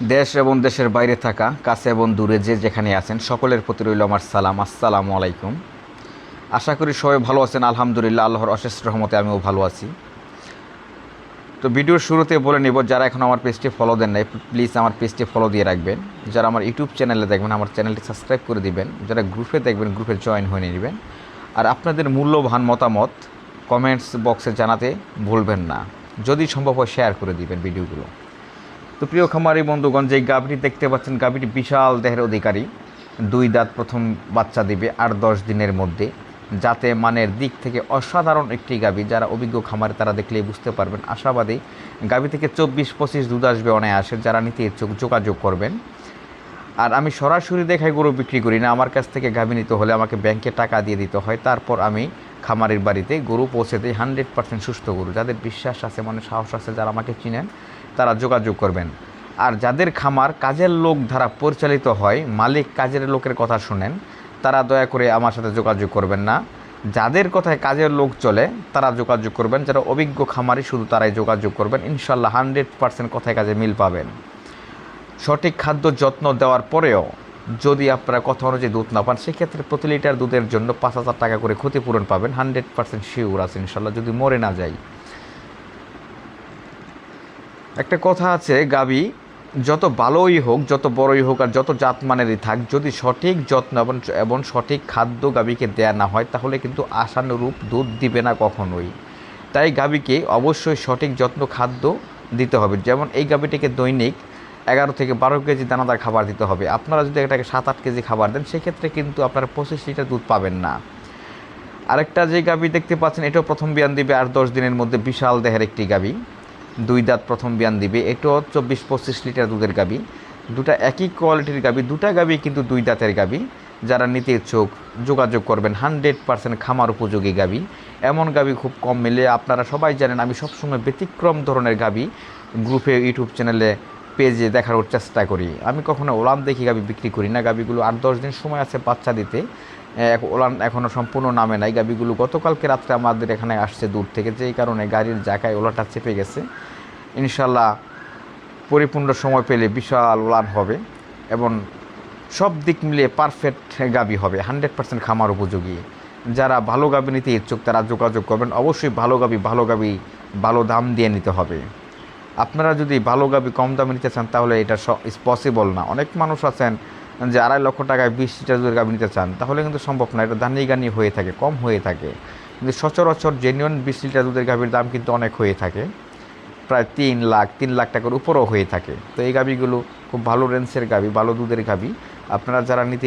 দেশ এবং দেশের বাইরে থাকা কাছে এবং দূরে যে যেখানে আছেন সকলের প্রতি রইল আমার সালাম। আসসালামু আলাইকুম। আশা করি সবাই ভালো আছেন। আলহামদুলিল্লাহ, আল্লাহর অশেষ রহমতে আমিও ভালো আছি। তো ভিডিওর শুরুতে বলে নিব, যারা এখন আমার পেজটি ফলো দেন নাই প্লিজ আমার পেজটি ফলো দিয়ে রাখবেন। যারা আমার ইউটিউব চ্যানেলে দেখবেন আমার চ্যানেলটি সাবস্ক্রাইব করে দিবেন। যারা গ্রুপে দেখবেন গ্রুপে জয়েন হয়ে নেবেন। আর আপনাদের মূল্যবান মতামত কমেন্টস বক্সে জানাতে ভুলবেন না। যদি সম্ভব হয় শেয়ার করে দিবেন ভিডিওগুলো। তো প্রিয় খামারি বন্ধুগণ, যে গাভীটি দেখতে পাচ্ছেন গাভীটি বিশাল দেহের অধিকারী। 2 দাঁত, প্রথম বাচ্চা দিবে 8-10 দিনের মধ্যে। যাতে মানের দিক থেকে অসাধারণ একটি গাভী। যারা অভিজ্ঞ খামারে তারা দেখলেই বুঝতে পারবেন। আশাবাদী গাভী থেকে 24-25 দুধ আসবে অনায়াসে। যারা নিতে ইচ্ছুক যোগাযোগ করবেন। আর আমি সরাসরি দেখাই গরু বিক্রি করি না। আমার কাছ থেকে গাভী নিতে হলে আমাকে ব্যাংকে টাকা দিয়ে দিতে হয়, তারপর আমি খামারের বাড়িতে গরু পৌঁছে দিই। 100% সুস্থ গরু। যাদের বিশ্বাস আছে, মানে সাহস আছে, যারা আমাকে চিনেন তারা যোগাযোগ করবেন। আর যাদের খামার কাজের লোক দ্বারা পরিচালিত হয়, মালিক কাজের লোকের কথা শুনেন, তারা দয়া করে আমার সাথে যোগাযোগ করবেন না। যাদের কথায় কাজের লোক চলে তারা যোগাযোগ করবেন। যারা অভিজ্ঞ খামারি শুধু তারাই যোগাযোগ করবেন। ইনশাল্লাহ 100% কথায় কাজে মিল পাবেন। সঠিক খাদ্য যত্ন দেওয়ার পরেও যদি আপনারা কথা অনুযায়ী দুধ না পান, সেক্ষেত্রে প্রতি লিটার দুধের জন্য 5,000 টাকা করে ক্ষতিপূরণ পাবেন। 100% শিওর আছে ইনশাল্লাহ, যদি মরে না যাই। একটা কথা আছে, গাভী যত ভালোই হোক, যত বড়ই হোক, আর যত জাতমানেরই থাক, যদি সঠিক যত্ন এবং সঠিক খাদ্য গাভীকে দেয়া না হয়, তাহলে কিন্তু আশানুরূপ দুধ দিবে না কখনোই। তাই গাভীকে অবশ্যই সঠিক যত্ন খাদ্য দিতে হবে। যেমন এই গাভীটিকে দৈনিক 11 থেকে 12 কেজি দানাদার খাবার দিতে হবে। আপনারা যদি এটাকে 7-8 কেজি খাবার দেন, সেক্ষেত্রে কিন্তু আপনারা 25 লিটার দুধ পাবেন না। আরেকটা যে গাভী দেখতে পাচ্ছেন, এটাও প্রথম বিয়ান দিবে 8-10 দিনের মধ্যে। বিশাল দেহের একটি গাভী, 2 দাঁত, প্রথম বিয়ান দিবে। এটাও 24-25 লিটার দুধের গাভী। দুটা একই কোয়ালিটির গাভী, দুটা গাভী কিন্তু 2 দাঁতের গাভী। যারা নিতে ইচ্ছুক যোগাযোগ করবেন। 100% খামার উপযোগী গাভী। এমন গাভী খুব কম মেলে। আপনারা সবাই জানেন আমি সবসময় ব্যতিক্রম ধরনের গাভী গ্রুপে, ইউটিউব চ্যানেলে, পেজে দেখানোর চেষ্টা করি। আমি কখনো ওলান দেখি গাভী বিক্রি করি না। গাভীগুলো 8-10 দিন সময় আছে বাচ্চা দিতে। ওলান এখনও সম্পূর্ণ নামে নাই। গাভীগুলো গতকালকে রাত্রে আমাদের এখানে আসছে দূর থেকে, যেই কারণে গাড়ির জায়গায় ওলাটা চেপে গেছে। ইনশাল্লাহ পরিপূর্ণ সময় পেলে বিশাল ওলান হবে এবং সব দিক মিলিয়ে পারফেক্ট গাভী হবে। 100% খামার উপযোগী। যারা ভালো গাভী নিতে ইচ্ছুক তারা যোগাযোগ করবেন। অবশ্যই ভালো গাভী ভালো দাম দিয়ে নিতে হবে। আপনারা যদি ভালো গাভী কম দামে নিতে চান, তাহলে এটা পসিবল না। অনেক মানুষ আছেন যে 2.5 লক্ষ টাকায় 20 লিটার দুধের গাভী নিতে চান, তাহলে কিন্তু সম্ভব না। এটা দানি গানি হয়ে থাকে, কম হয়ে থাকে। কিন্তু সচরাচর জেনুইন 20 লিটার দুধের গাভীর দাম কিন্তু অনেক হয়ে থাকে, প্রায় 3 লাখ টাকার উপরও হয়ে থাকে। তো এই গাভীগুলো খুব ভালো রেঞ্জের গাভী, ভালো দুধের গাভী। আপনারা যারা নিতে